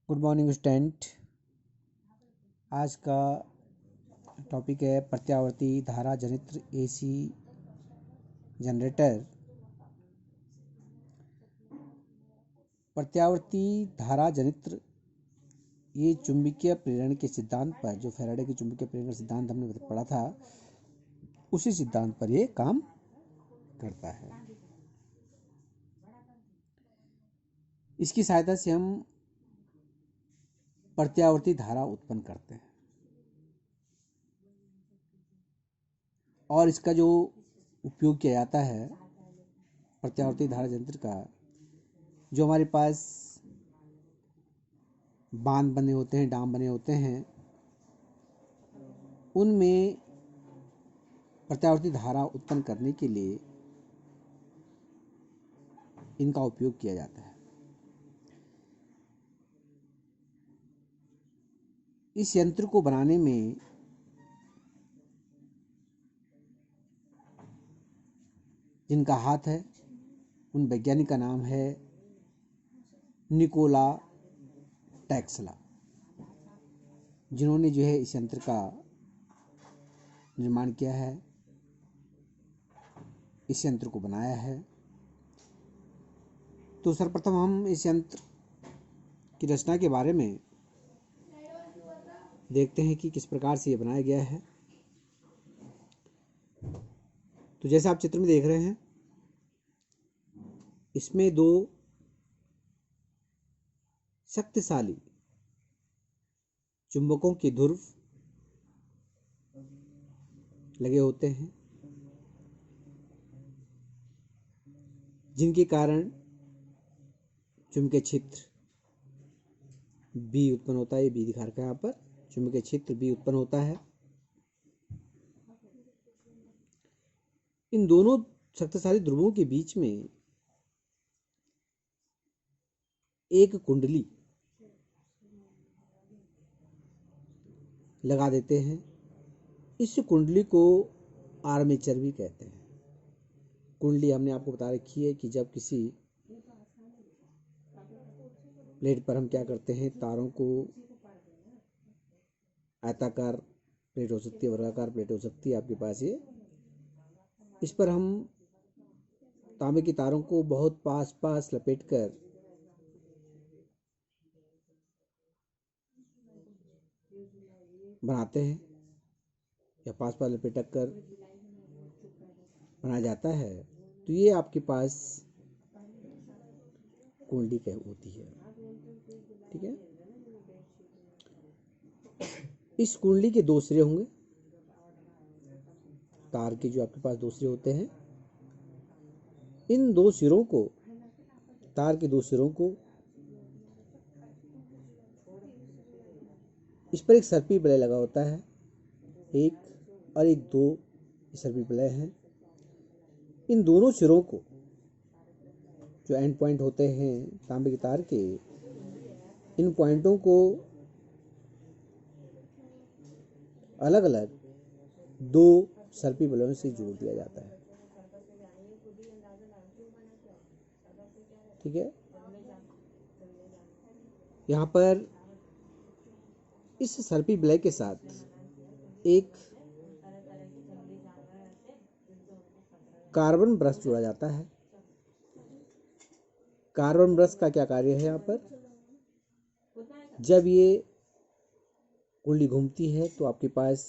Good morning student. आज का topic है प्रत्यावर्ती धारा जनित्र एसी जनरेटर। प्रत्यावर्ती धारा जनित्र ये चुंबकीय प्रेरण के सिद्धांत पर, जो फैराडे के चुंबकीय प्रेरण का सिद्धांत हमने पढ़ा था, उसी सिद्धांत पर ये काम करता है। इसकी सहायता से हम प्रत्यावर्ती धारा उत्पन्न करते हैं और इसका जो उपयोग किया जाता है प्रत्यावर्ती धारा यंत्र का, जो हमारे पास बांध बने होते हैं, डाम बने होते हैं, उनमें प्रत्यावर्ती धारा उत्पन्न करने के लिए इनका उपयोग किया जाता है। इस यंत्र को बनाने में जिनका हाथ है उन वैज्ञानिक का नाम है निकोला टेस्ला, जिन्होंने जो है इस यंत्र का निर्माण किया है, इस यंत्र को बनाया है। तो सर्वप्रथम हम इस यंत्र की रचना के बारे में देखते हैं कि किस प्रकार से ये बनाया गया है। तो जैसा आप चित्र में देख रहे हैं, इसमें दो शक्तिशाली चुंबकों के ध्रुव लगे होते हैं, जिनके कारण चुंबकीय क्षेत्र बी उत्पन्न होता है। बी दिखा रखा है यहाँ पर, चुंबकीय क्षेत्र बी उत्पन्न होता है। इन दोनों शक्तिशाली ध्रुवों के बीच में एक कुंडली लगा देते हैं। इस कुंडली को आर्मेचर भी कहते हैं। कुंडली हमने आपको बता रखी है कि जब किसी प्लेट पर हम क्या करते हैं, तारों को, आयताकार प्लेट हो सकती है, वर्गाकार प्लेट हो सकती है आपके पास ये, इस पर हम तांबे की तारों को बहुत पास पास लपेटकर बनाते हैं या पास पास लपेटक कर बनाया जाता है। तो ये आपके पास कुंडली होती है, ठीक है। इस कुंडली के दो सिरे होंगे, तार के जो आपके पास दो सिरे होते हैं। इन दो सिरों को, तार के दो सिरों को, इस पर एक सर्पी वलय लगा होता है, एक और एक दो सर्पी वलय हैं। इन दोनों सिरों को, जो एंड पॉइंट होते हैं तांबे के तार के, इन पॉइंटों को अलग अलग दो सर्पी वलयों से जोड़ दिया जाता है, ठीक है। यहाँ पर इस सर्पी वलय के साथ एक कार्बन ब्रश जोड़ा जाता है। कार्बन ब्रश का क्या कार्य है? यहाँ पर जब ये कुंडली घूमती है तो आपके पास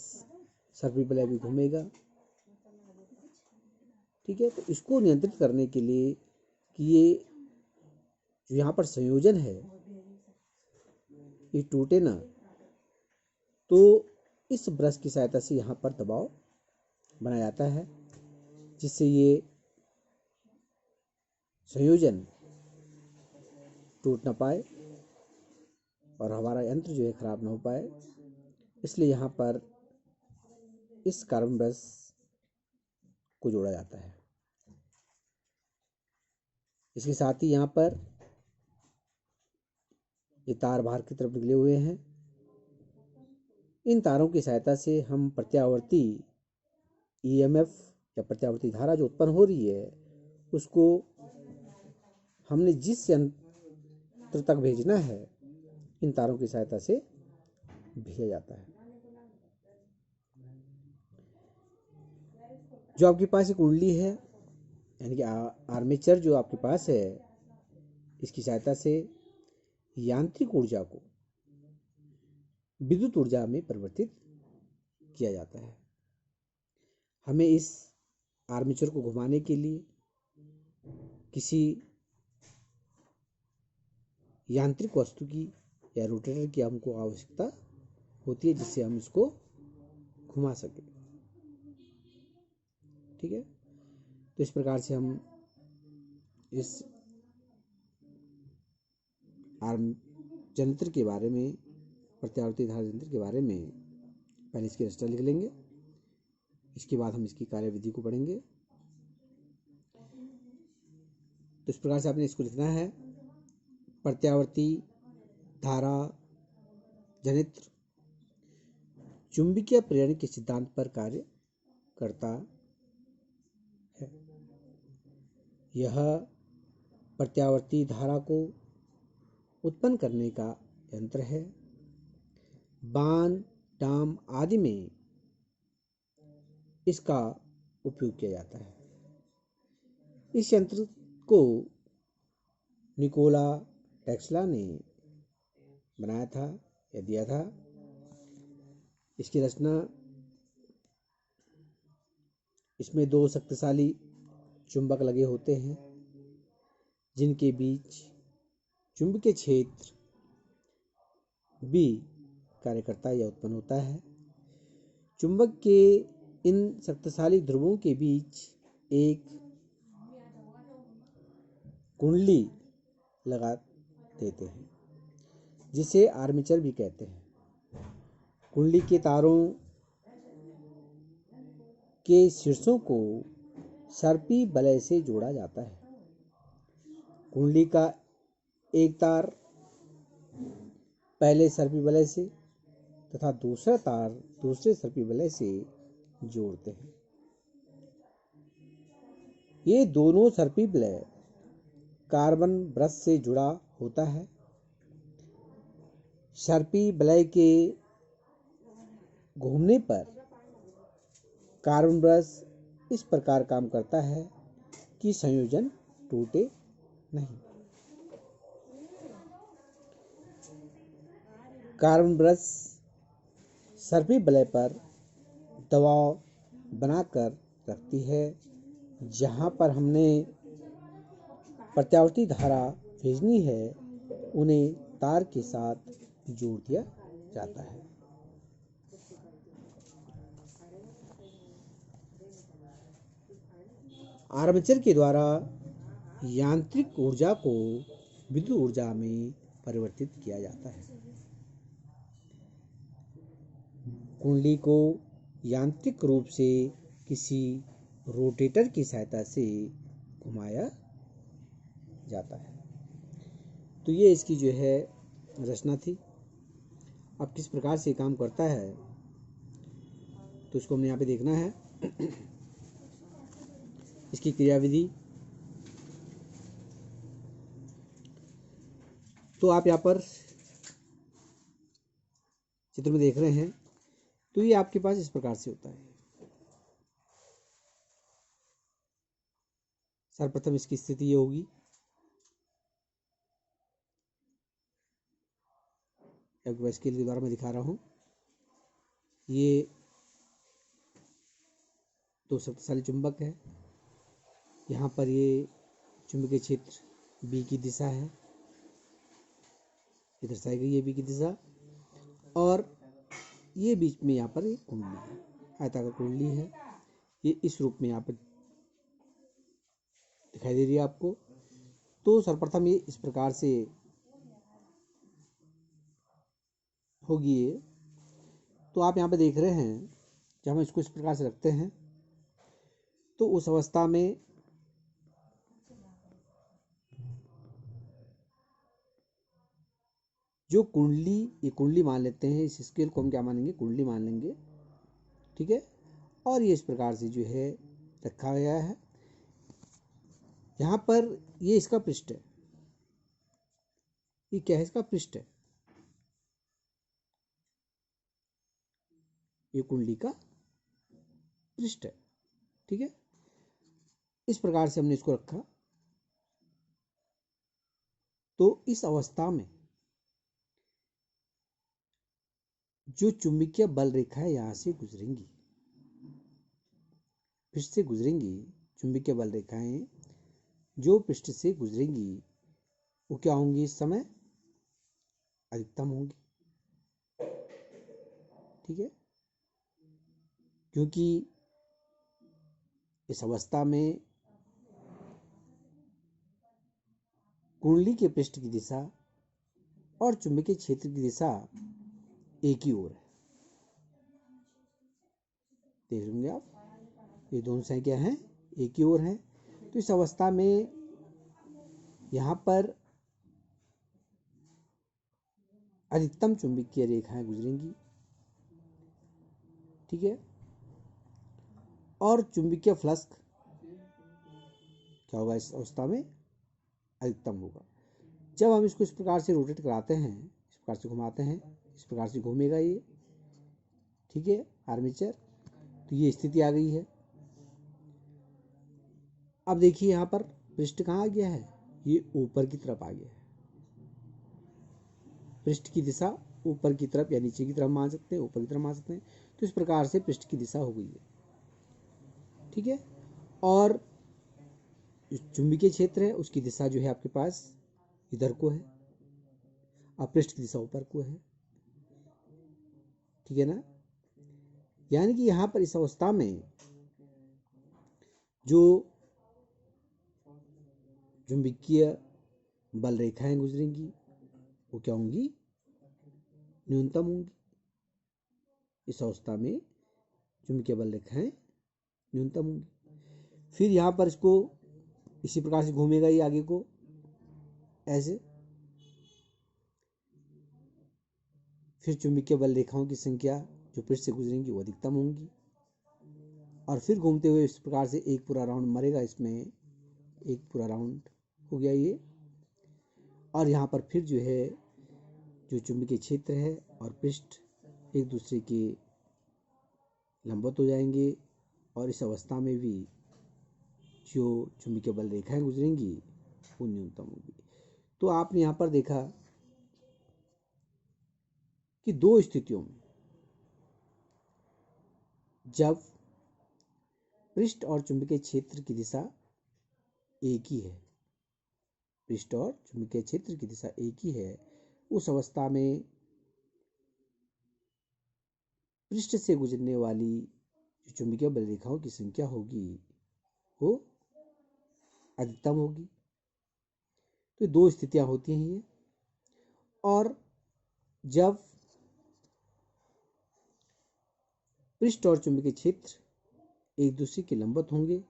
सर्पी वलय भी घूमेगा, ठीक है। तो इसको नियंत्रित करने के लिए कि ये जो यहाँ पर संयोजन है ये टूटे ना, तो इस ब्रश की सहायता से यहाँ पर दबाव बनाया जाता है, जिससे ये संयोजन टूट ना पाए और हमारा यंत्र जो है खराब ना हो पाए। इसलिए यहाँ पर इस कार्बन ब्रश को जोड़ा जाता है। इसके साथ ही यहाँ पर ये तार बाहर की तरफ निकले हुए हैं। इन तारों की सहायता से हम प्रत्यावर्ती ईएमएफ या प्रत्यावर्ती धारा जो उत्पन्न हो रही है, उसको हमने जिस यंत्र तक भेजना है इन तारों की सहायता से भेजा जाता है। जो आपके पास एक कुंडली है, यानी कि आर्मेचर जो आपके पास है, इसकी सहायता से यांत्रिक ऊर्जा को विद्युत ऊर्जा में परिवर्तित किया जाता है। हमें इस आर्मेचर को घुमाने के लिए किसी यांत्रिक वस्तु की या रोटेटर की हमको आवश्यकता होती है, जिससे हम इसको घुमा सकें। ठीक है, तो इस प्रकार से हम इस आर्म जनरेटर के बारे में, प्रत्यावर्ती धारा जनरेटर के बारे में पहले इसकी रचना लिख लेंगे। इसके बाद हम इसकी कार्यविधि को पढ़ेंगे। तो इस प्रकार से आपने इसको लिखना है। प्रत्यावर्ती धारा जनित्र चुंबकीय प्रेरण के सिद्धांत पर कार्य करता है। यह प्रत्यावर्ती धारा को उत्पन्न करने का यंत्र है। बांध, डाम आदि में इसका उपयोग किया जाता है। इस यंत्र को निकोला टेस्ला ने बनाया था या दिया था। इसकी रचना, इसमें दो शक्तिशाली चुंबक लगे होते हैं, जिनके बीच चुंबकीय क्षेत्र B कार्य करता है या उत्पन्न होता है। चुंबक के इन शक्तिशाली ध्रुवों के बीच एक कुंडली लगा देते हैं, जिसे आर्मेचर भी कहते हैं। कुंडली के तारों के शीर्षों को सर्पी वलय से जोड़ा जाता है। कुंडली का एक तार पहले सर्पी वलय से तथा दूसरा तार दूसरे सर्पी वलय से जोड़ते हैं। ये दोनों सर्पी वलय कार्बन ब्रश से जुड़ा होता है। सर्पी वलय के घूमने पर कार्बन ब्रश इस प्रकार काम करता है कि संयोजन टूटे नहीं। कार्बन ब्रश सर्पी वलय पर दबाव बनाकर रखती है। जहाँ पर हमने प्रत्यावर्ती धारा भेजनी है, उन्हें तार के साथ जोड़ दिया जाता है। आर्मेचर के द्वारा यांत्रिक ऊर्जा को विद्युत ऊर्जा में परिवर्तित किया जाता है। कुंडली को यांत्रिक रूप से किसी रोटेटर की सहायता से घुमाया जाता है। तो ये इसकी जो है रचना थी। अब किस प्रकार से काम करता है, तो इसको हमने यहाँ पे देखना है। इसकी क्रियाविधि, तो आप यहाँ पर चित्र में देख रहे हैं, तो ये आपके पास इस प्रकार से होता है। सर्वप्रथम इसकी स्थिति ये होगी, एक स्केल के द्वारा मैं दिखा रहा हूँ। ये दो शक्तिशाली चुंबक है। यहाँ पर ये चुंबकीय क्षेत्र B की दिशा है, ये दर्शाई गई है B की दिशा, और ये बीच में यहाँ पर एक कुंडली है, आयताकार कुंडली है। ये इस रूप में यहाँ पर दिखाई दे रही है आपको। तो सर्वप्रथम ये इस प्रकार से होगी ये। तो आप यहाँ पे देख रहे हैं, जब हम इसको इस प्रकार से रखते हैं, तो उस अवस्था में जो कुंडली, ये कुंडली मान लेते हैं, इस स्केल को हम क्या मानेंगे, कुंडली मान लेंगे। ठीक है, और ये इस प्रकार से जो है रखा गया है। यहाँ पर ये इसका पृष्ठ है। ये क्या है, इसका पृष्ठ है। ये कुंडली का पृष्ठ है। ठीक है, इस प्रकार से हमने इसको रखा। तो इस अवस्था में जो चुंबकीय बल रेखा है यहां से गुजरेंगी, पृष्ठ से गुजरेंगी। चुंबकीय बल रेखाएं जो पृष्ठ से गुजरेंगी वो क्या होंगी, इस समय अधिकतम होंगी। ठीक है, क्योंकि इस अवस्था में कुंडली के पृष्ठ की दिशा और चुंबकीय क्षेत्र की दिशा एक ही ओर है। देख लेंगे आप, ये दोनों दिशाएं क्या हैं, एक ही ओर है। तो इस अवस्था में यहां पर अधिकतम चुंबकीय रेखाएं गुजरेंगी। ठीक है, और चुंबकीय फ्लक्स क्या होगा, इस अवस्था में अधिकतम होगा। जब हम इसको इस प्रकार से रोटेट कराते हैं, इस प्रकार से घुमाते हैं, इस प्रकार से घूमेगा ये। ठीक है, आर्मेचर। तो ये स्थिति आ गई है। अब देखिए यहाँ पर पृष्ठ कहाँ आ गया है, ये ऊपर की तरफ आ गया है। पृष्ठ की दिशा ऊपर की तरफ या नीचे की तरफ मान सकते हैं, ऊपर की तरफ मान सकते हैं। तो इस प्रकार से पृष्ठ की दिशा हो गई है। ठीक है, और चुंबकीय क्षेत्र है उसकी दिशा जो है आपके पास इधर को है, और पृष्ठ की दिशा ऊपर को है। ठीक है ना, यानी कि यहां पर इस अवस्था में जो चुंबकीय बल रेखाएं गुजरेंगी वो क्या होंगी, न्यूनतम होंगी। इस अवस्था में चुंबकीय बल रेखाएं न्यूनतम होंगी। फिर यहाँ पर इसको इसी प्रकार से घूमेगा ये आगे को ऐसे। फिर चुंबकीय बल रेखाओं की संख्या जो पृष्ठ से गुजरेंगी वो अधिकतम होंगी, और फिर घूमते हुए इस प्रकार से एक पूरा राउंड मरेगा, इसमें एक पूरा राउंड हो गया ये। और यहाँ पर फिर जो है जो चुंबकीय क्षेत्र है और पृष्ठ एक दूसरे के लंबवत हो जाएंगे, और इस अवस्था में भी जो चुंबकीय बल रेखाएं गुजरेंगी वो न्यूनतम होगी। तो आपने यहाँ पर देखा कि दो स्थितियों में जब पृष्ठ और चुंबकीय क्षेत्र की दिशा एक ही है, पृष्ठ और चुंबकीय क्षेत्र की दिशा एक ही है, उस अवस्था में पृष्ठ से गुजरने वाली जो चुंबकीय बल रेखाओं की संख्या होगी वो अधिकतम होगी। तो दो स्थितियां होती हैं ये। और जब पृष्ठ और चुंबकीय क्षेत्र एक दूसरे के लंबवत होंगे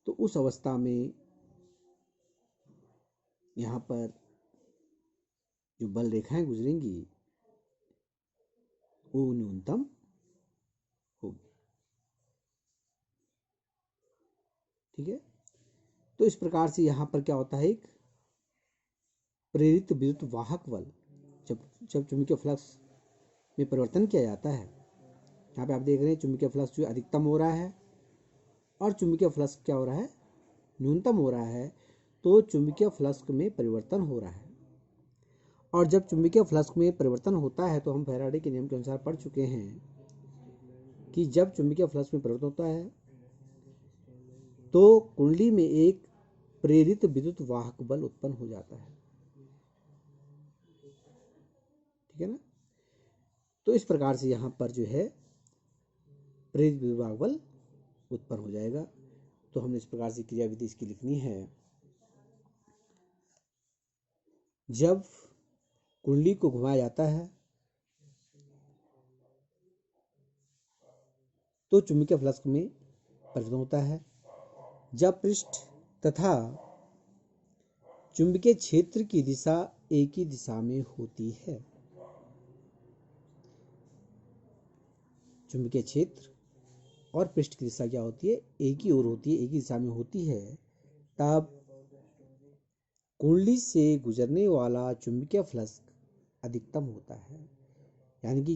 तो उस अवस्था में यहाँ पर जो बल रेखाएं गुजरेंगी वो न्यूनतम होगी। ठीक है, तो इस प्रकार से यहाँ पर क्या होता है, एक प्रेरित विद्युत वाहक बल जब जब चुंबकीय फ्लक्स में परिवर्तन किया जाता है। यहाँ पे आप देख रहे हैं चुंबकीय फ्लक्स जो अधिकतम हो रहा है और चुंबकीय फ्लक्स क्या हो रहा है, न्यूनतम हो रहा है। तो चुंबकीय फ्लक्स में परिवर्तन हो रहा है, और जब चुंबकीय फ्लक्स में परिवर्तन होता है तो हम फैराडे के नियम के अनुसार पढ़ चुके हैं कि जब चुंबकीय फ्लक्स में परिवर्तन होता है तो कुंडली में एक प्रेरित विद्युत वाहक बल उत्पन्न हो जाता है। ठीक है ना, तो इस प्रकार से यहाँ पर जो है प्रेरित विद्युत वाहक बल उत्पन्न हो जाएगा। तो हमने इस प्रकार से क्रियाविधि इसकी लिखनी है। जब कुंडली को घुमाया जाता है तो चुंबकीय फ्लक्स में परिवर्तन होता है। जब पृष्ठ तथा चुंबकीय क्षेत्र की दिशा एक ही दिशा में होती है, चुंबकीय क्षेत्र और पृष्ठ की दिशा क्या होती है, एक ही ओर होती है, एक ही दिशा में होती है, तब कुंडली से गुजरने वाला चुंबकीय फ्लक्स अधिकतम होता है। यानी कि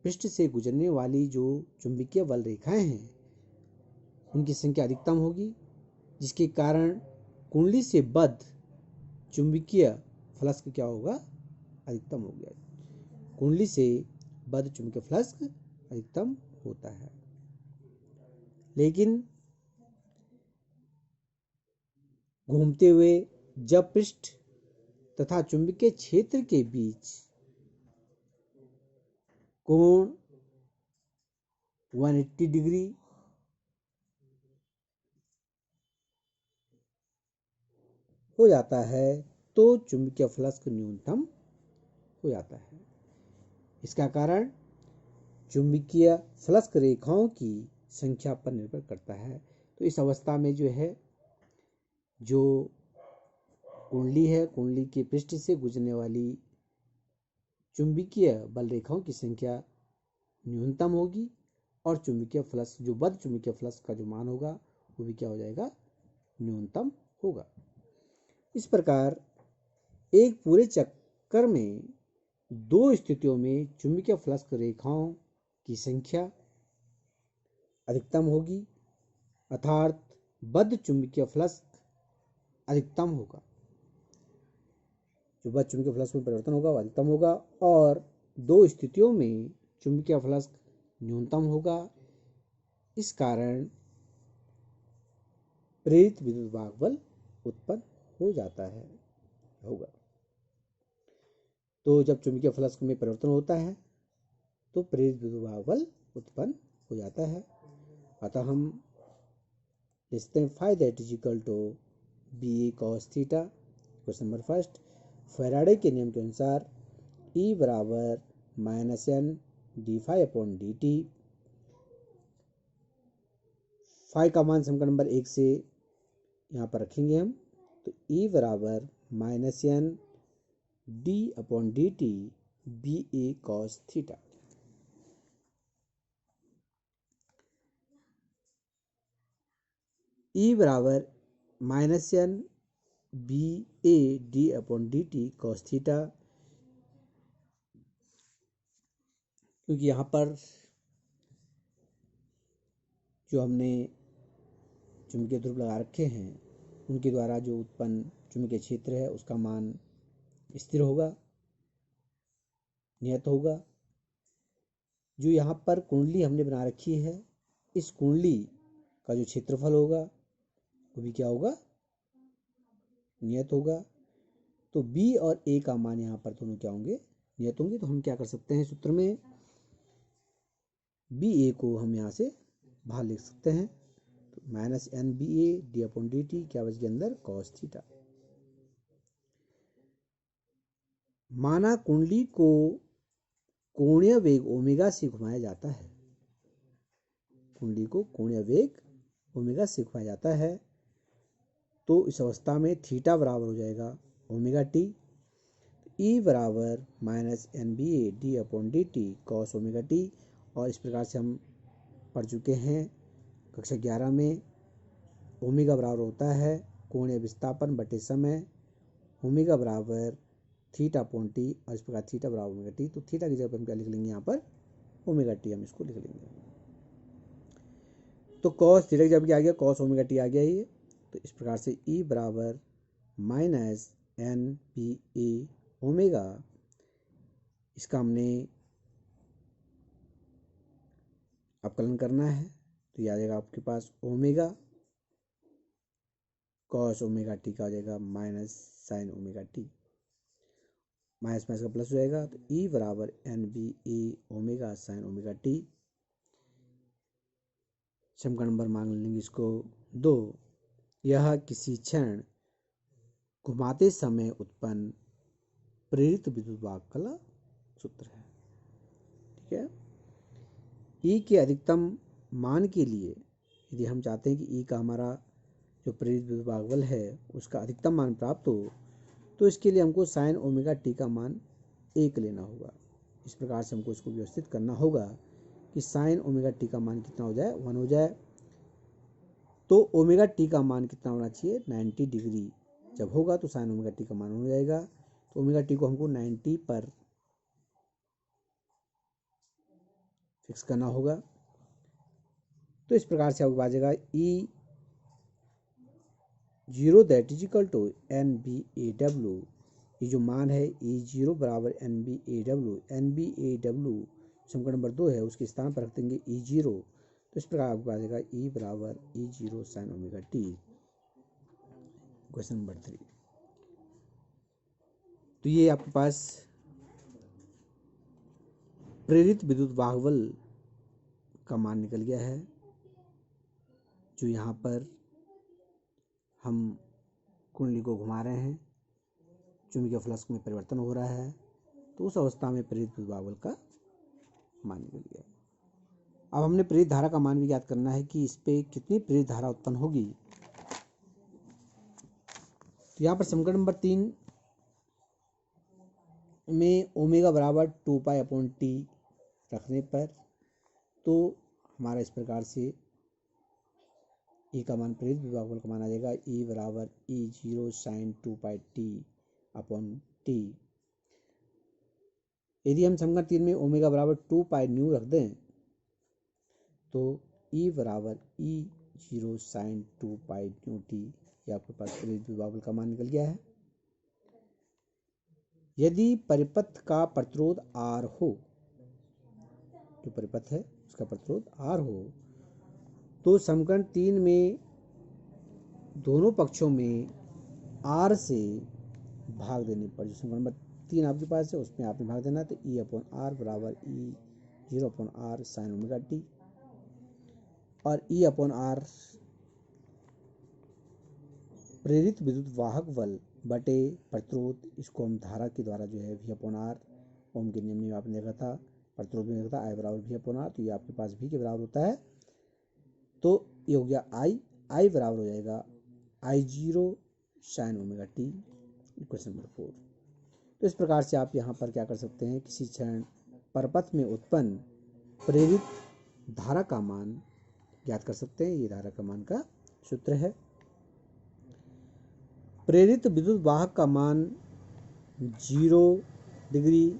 पृष्ठ से गुजरने वाली जो चुंबकीय बल रेखाएं हैं उनकी संख्या अधिकतम होगी, जिसके कारण कुंडली से बद्ध चुंबकीय फ्लक्स क्या होगा, अधिकतम हो गया। कुंडली से बद्ध चुंबकीय फ्लक्स अधिकतम होता है। लेकिन घूमते हुए जब पृष्ठ तथा चुंबकीय क्षेत्र के बीच कोण 180 डिग्री हो जाता है तो चुंबकीय फ्लक्स न्यूनतम हो जाता है। इसका कारण चुंबकीय फ्लक्स रेखाओं की संख्या पर निर्भर करता है। तो इस अवस्था में जो है, जो कुंडली है, कुंडली के पृष्ठ से गुजरने वाली चुंबकीय बल रेखाओं की संख्या न्यूनतम होगी और चुंबकीय फ्लक्स, जो बद्ध चुंबकीय फ्लक्स का जो मान होगा वो भी क्या हो जाएगा, न्यूनतम होगा। इस प्रकार एक पूरे चक्कर में दो स्थितियों में चुंबकीय फ्लक्स रेखाओं की संख्या अधिकतम होगी, अर्थात बद्ध चुंबकीय फ्लक्स अधिकतम होगा। जो बद्ध चुंबकीय फ्लक्स में परिवर्तन होगा वो अधिकतम होगा, और दो स्थितियों में चुंबकीय फ्लक्स न्यूनतम होगा। इस कारण प्रेरित विद्युत वाहक बल उत्पन्न हो जाता है, होगा। तो जब चुंबकीय फ्लक्स में परिवर्तन होता है तो प्रेरित विद्युत वाहक बल उत्पन्न हो जाता है। अतः हम लिखते हैं phi that is equal to B A cos theta. Question number first, Faraday के नियम के अनुसार E बराबर -n d∅/dt। फाई का मान समीकरण नंबर 1 से यहाँ पर रखेंगे हम, तो E बराबर -n d/dt B A cos theta. E बराबर -n बी ए d/dt कॉस थीटा, क्योंकि यहाँ पर जो हमने चुंबकीय ध्रुव लगा रखे हैं उनके द्वारा जो उत्पन्न चुंबकीय क्षेत्र है उसका मान स्थिर होगा, नियत होगा। जो यहाँ पर कुंडली हमने बना रखी है, इस कुंडली का जो क्षेत्रफल होगा वो भी क्या होगा, नियत होगा। तो B और A का मान यहाँ पर दोनों क्या होंगे, नियत होंगे। तो हम क्या कर सकते हैं, सूत्र में BA को हम यहाँ से बाहर लिख सकते हैं, तो -nBA d/dt क्या बच गया अंदर, cos थीटा। माना कुंडली को कोणीय वेग ओमेगा से घुमाया जाता है, कुंडली को कोणीय वेग ओमेगा से घुमाया जाता है, तो इस अवस्था में थीटा बराबर हो जाएगा ओमेगा टी। E बराबर -nBA d/dt cos omega T. और इस प्रकार से हम पढ़ चुके हैं कक्षा 11 में, ओमेगा बराबर होता है कोणीय विस्थापन बटे समय, ओमेगा बराबर थीटा अपॉन टी, और इस प्रकार थीटा बराबर ओमेगा टी। तो थीटा की जगह पर हम क्या लिख लेंगे, यहाँ पर ओमेगा टी हम इसको लिख लेंगे। तो कॉस थीटा की जगह क्या आ गया, कॉस ओमेगा टी आ गया ये। तो इस प्रकार से E बराबर -nBA ओमेगा, इसका हमने अवकलन करना है, तो ये आ जाएगा आपके पास ओमेगा कॉस ओमेगा टी का हो जाएगा minus sine omega T, minus minus का प्लस हो जाएगा। तो E बराबर nBA omega sine omega T. समीकरण नंबर मान लेंगे इसको 2। यह किसी क्षण घुमाते समय उत्पन्न प्रेरित विद्युत वाहक का सूत्र है, ठीक है। E के अधिकतम मान के लिए यदि हम चाहते हैं कि E का हमारा जो प्रेरित विद्युत वाहक बल है उसका अधिकतम मान प्राप्त हो, तो इसके लिए हमको साइन ओमेगा टी का मान 1 लेना होगा। इस प्रकार से हमको इसको व्यवस्थित करना होगा कि साइन ओमेगा टी का मान कितना हो जाए, 1 हो जाए। तो ओमेगा टी का मान कितना होना चाहिए, 90 डिग्री जब होगा तो साइन ओमेगा टी का मान हो जाएगा। तो ओमेगा टी को हमको 90 पर फिक्स करना होगा। तो इस प्रकार से आपके पास आएगा E0 that is equal to NBAW। ये जो मान है E0 बराबर NBAW समीकरण नंबर 2 है, उसके स्थान पर रख देंगे E0। तो इस प्रकार आपके पास आएगा E बराबर E0 sin omega t। Question number 3। तो ये आपके पास प्रेरित विद्युत बाहुबल का मान निकल गया है, जो यहाँ पर हम कुंडली को घुमा रहे हैं, चुंबकीय फ्लक्स में परिवर्तन हो रहा है, तो उस अवस्था में प्रेरित विद्युत बाहुबल का मान निकल गया। अब हमने प्रेरित धारा का मान भी याद करना है कि इस पे कितनी प्रेरित धारा उत्पन्न होगी। तो यहाँ पर समीकरण नंबर 3 में ओमेगा बराबर 2π/T रखने पर तो हमारा इस प्रकार से E का मान प्रेरित विद्युत बाहुबल का मान आ जाएगा E बराबर E0 sin 2πT/T। यदि हम समीकरण 3 में ओमेगा बराबर 2π रख दें तो E बराबर E0 sin 2πT ये आपके पास प्रेरित विद्युत बाहुबल का मान निकल गया है। यदि परिपथ का प्रतिरोध R हो, जो परिपथ है उसका प्रतिरोध R हो, तो समीकरण 3 में दोनों पक्षों में R से भाग देने पर, जो समीकरण नंबर 3 आपके पास है उसमें आपने भाग देना, तो E/R बराबर E0/R sin ओमेगा t। और E/R प्रेरित विद्युत वाहक बल बटे प्रतिरोध, इसको हम धारा के द्वारा जो है V/R, ओम के नियम में आपने देखा था, प्रतिरोध में देखा था I बराबर V/R, तो ये आपके पास V के बराबर होता है। तो ये हो गया I बराबर हो जाएगा I0 sin omega t। Question number 4। तो इस प्रकार से आप यहाँ पर क्या कर सकते हैं, किसी क्षण परपथ में उत्पन्न प्रेरित धारा का मान ज्ञात कर सकते हैं। ये धारा का मान का सूत्र है। प्रेरित विद्युत वाहक का मान 0 डिग्री,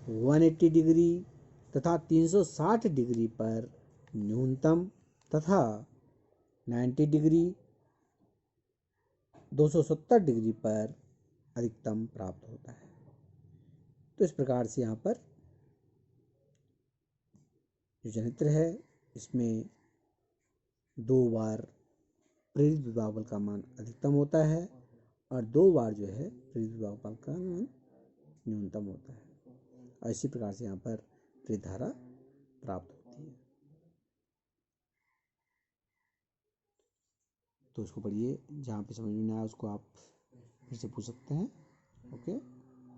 180 डिग्री तथा 360 डिग्री पर न्यूनतम तथा 90 डिग्री, 270 डिग्री पर अधिकतम प्राप्त होता है। तो इस प्रकार से यहाँ पर जो जनित्र है इसमें 2 बार प्रेरित विद्युत बाहुबल का मान अधिकतम होता है और 2 बार जो है प्रेरित विद्युत बाहुबल का मान न्यूनतम होता है, और इसी प्रकार से यहाँ पर प्रेरित धारा प्राप्त होती है। तो उसको पढ़िए, जहाँ पे समझ में नहीं आया उसको आप फिर से पूछ सकते हैं। ओके।